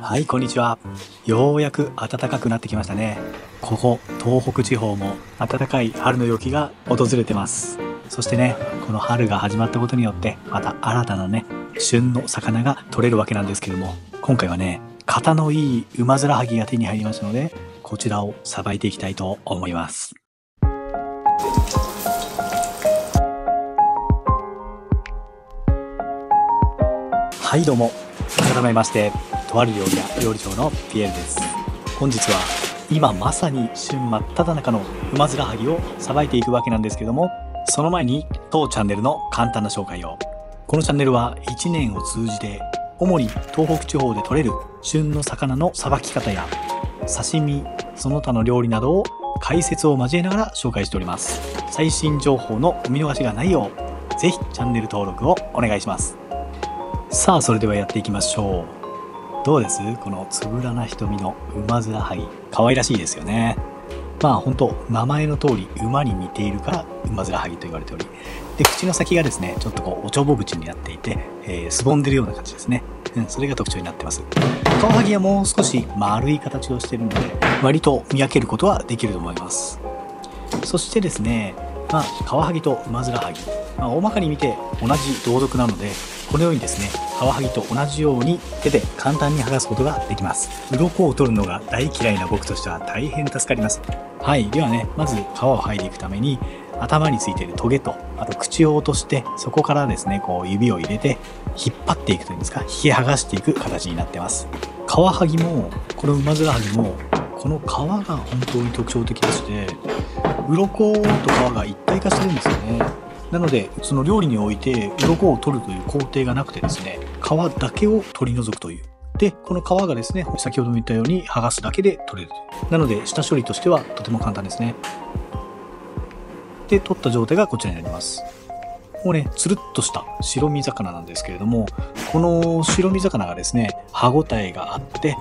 はい、こんにちは。ようやく暖かくなってきましたね。ここ、東北地方も暖かい春の陽気が訪れてます。そしてね、この春が始まったことによって、また新たなね、旬の魚が取れるわけなんですけども、今回はね、型のいいウマヅラハギが手に入りましたので、こちらをさばいていきたいと思います。はい、どうも。改めまして、とある料理屋料理長のピエールです。本日は今まさに旬真っ只中のウマヅラハギをさばいていくわけなんですけども、その前に当チャンネルの簡単な紹介を。このチャンネルは1年を通じて主に東北地方で採れる旬の魚のさばき方や刺身、その他の料理などを解説を交えながら紹介しております。最新情報のお見逃しがないよう、ぜひチャンネル登録をお願いします。さあ、それではやっていきましょう。どうです？このつぶらな瞳のウマヅラハギ。可愛らしいですよね。まあ本当名前の通り馬に似ているからウマヅラハギと言われており、で口の先がですねちょっとこうおちょぼ口になっていて、すぼんでるような感じですね。それが特徴になってます。カワハギはもう少し丸い形をしているので割と見分けることはできると思います。そしてですね、カワハギとウマヅラハギ、大まかに見て同じ同属なので、このようにですねカワハギと同じように手で簡単に剥がすことができます。鱗を取るのが大嫌いな僕としては大変助かります。はい、ではね、まず皮を剥いでいくために頭についているトゲと、あと口を落としてそこからですねこう指を入れて引っ張っていくというんですか、引き剥がしていく形になってます。カワハギもこのウマヅラハギもこの皮が本当に特徴的でして、鱗と皮が一体化してるんですよね。なのでその料理において鱗を取るという工程がなくてですね、皮だけを取り除くという。でこの皮がですね先ほども言ったように剥がすだけで取れるという。なので下処理としてはとても簡単ですね。で取った状態がこちらになります。もうねつるっとした白身魚なんですけれども、この白身魚がですね歯ごたえがあって、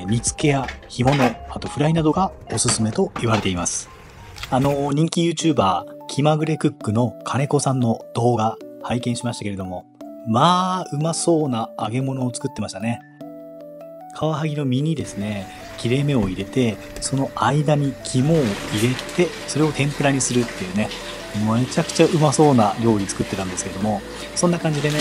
煮付けや干物、あとフライなどがおすすめと言われています。人気 YouTuber 気まぐれクックの金子さんの動画拝見しましたけれども、うまそうな揚げ物を作ってましたね。カワハギの身にですね切れ目を入れて、その間に肝を入れてそれを天ぷらにするっていうね、めちゃくちゃうまそうな料理作ってたんですけれども、そんな感じでね、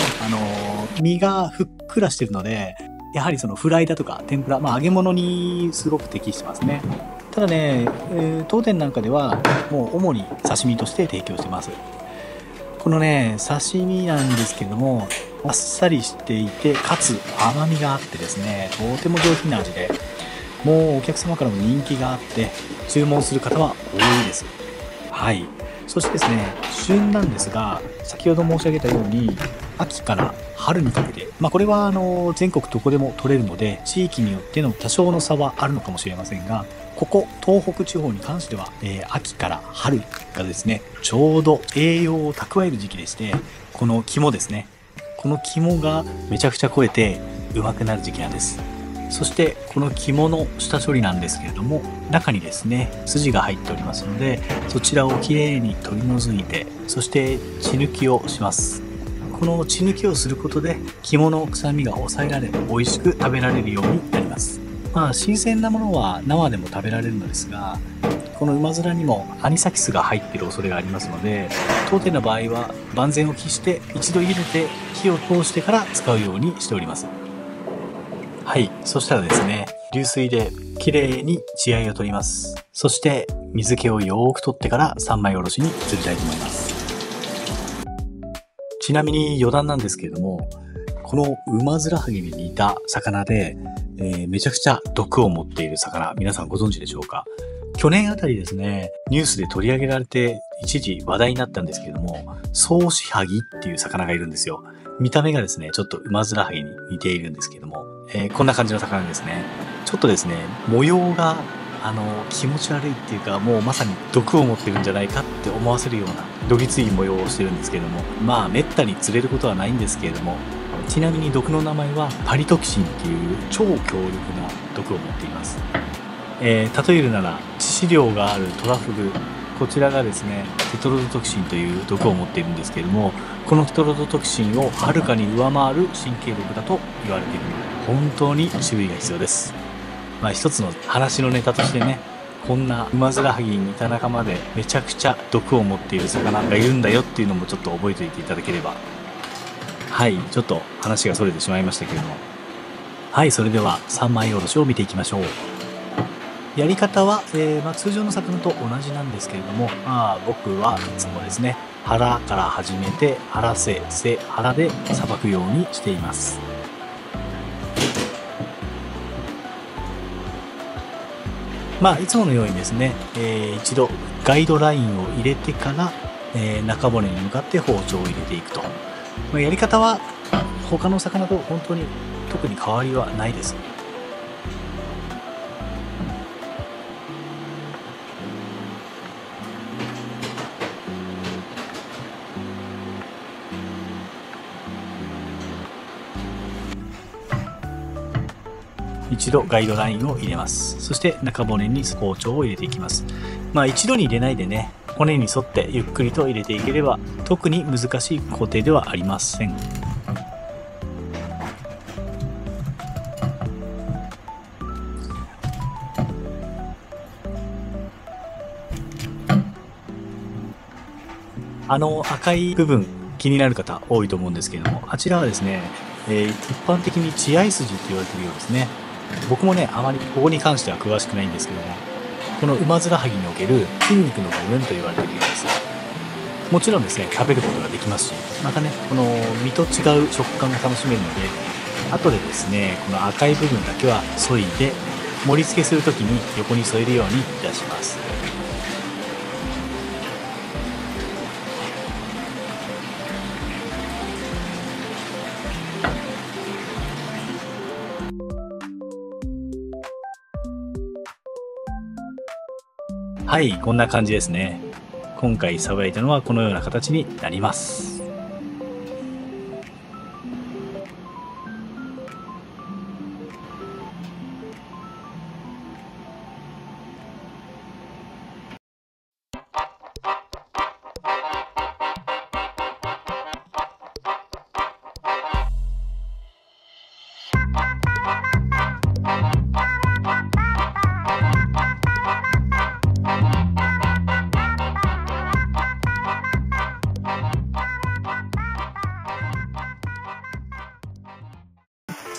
身がふっくらしてるので、やはりそのフライだとか天ぷら、揚げ物にすごく適してますね。ただね、当店なんかではもう主に刺身として提供してます。このね刺身なんですけれども、あっさりしていてかつ甘みがあってですね、とても上品な味で、もうお客様からも人気があって注文する方は多いです。はい。そしてですね、旬なんですが、先ほど申し上げたように秋から春にかけて、これは全国どこでも取れるので地域によっての多少の差はあるのかもしれませんが、ここ東北地方に関しては、秋から春がですねちょうど栄養を蓄える時期でして、この肝ですね、この肝がめちゃくちゃ肥えてうまくなる時期なんです。そしてこの肝の下処理なんですけれども、中にですね筋が入っておりますので、そちらをきれいに取り除いて、そして血抜きをします。この血抜きをすることで肝の臭みが抑えられ、美味しく食べられるようになります。新鮮なものは生でも食べられるのですが、このウマヅラにもアニサキスが入っている恐れがありますので、当店の場合は万全を期して一度茹でて火を通してから使うようにしております。はい、そしたらですね、流水できれいに血合いを取ります。そして水気をよーく取ってから三枚おろしに移りたいと思います。ちなみに余談なんですけれども、このウマヅラハギに似た魚で、めちゃくちゃ毒を持っている魚、皆さんご存知でしょうか？去年あたりですね、ニュースで取り上げられて一時話題になったんですけれども、ソウシハギっていう魚がいるんですよ。見た目がですね、ちょっとウマヅラハギに似ているんですけども、こんな感じの魚ですね。ちょっとですね、模様が気持ち悪いっていうか、もうまさに毒を持ってるんじゃないかって思わせるようなどぎつい模様をしてるんですけれども、めったに釣れることはないんですけれども、ちなみに毒の名前はパリトキシンっていう超強力な毒を持っています。例えるなら致死量があるトラフグ、こちらがですねテトロドトキシンという毒を持っているんですけれども、このテトロドトキシンをはるかに上回る神経毒だと言われている本当に注意が必要です。一つの話のネタとしてね、こんなウマヅラハギに似た仲間でめちゃくちゃ毒を持っている魚がいるんだよっていうのもちょっと覚えておいていただければ。はい、ちょっと話が逸れてしまいましたけれども。はい、それでは三枚おろしを見ていきましょう。やり方は、通常の魚と同じなんですけれども、僕はいつもですね、腹から始めて腹背腹でさばくようにしています。いつものようにですね、一度ガイドラインを入れてから、中骨に向かって包丁を入れていくと。やり方は他の魚と本当に特に変わりはないです。一度ガイドラインを入れます。そして中骨に包丁を入れていきます。一度に入れないでね、骨に沿ってゆっくりと入れていければ特に難しい工程ではありません。赤い部分気になる方多いと思うんですけれども、あちらはですね、一般的に血合筋って言われているようですね。僕もね、あまりここに関しては詳しくないんですけども、このウマヅラハギにおける筋肉の部分と言われているようです。もちろんですね、食べることができますし、またね、この身と違う食感が楽しめるので、後でですね、この赤い部分だけは削いで、盛り付けするときに横に添えるようにいたします。はい、こんな感じですね。今回さばいたのはこのような形になります。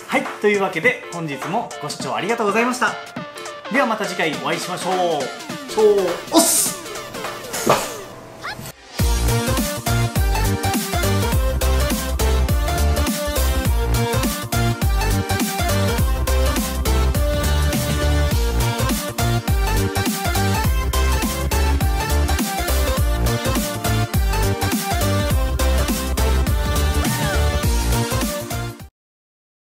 はい、というわけで本日もご視聴ありがとうございました。ではまた次回お会いしましょう。おっす。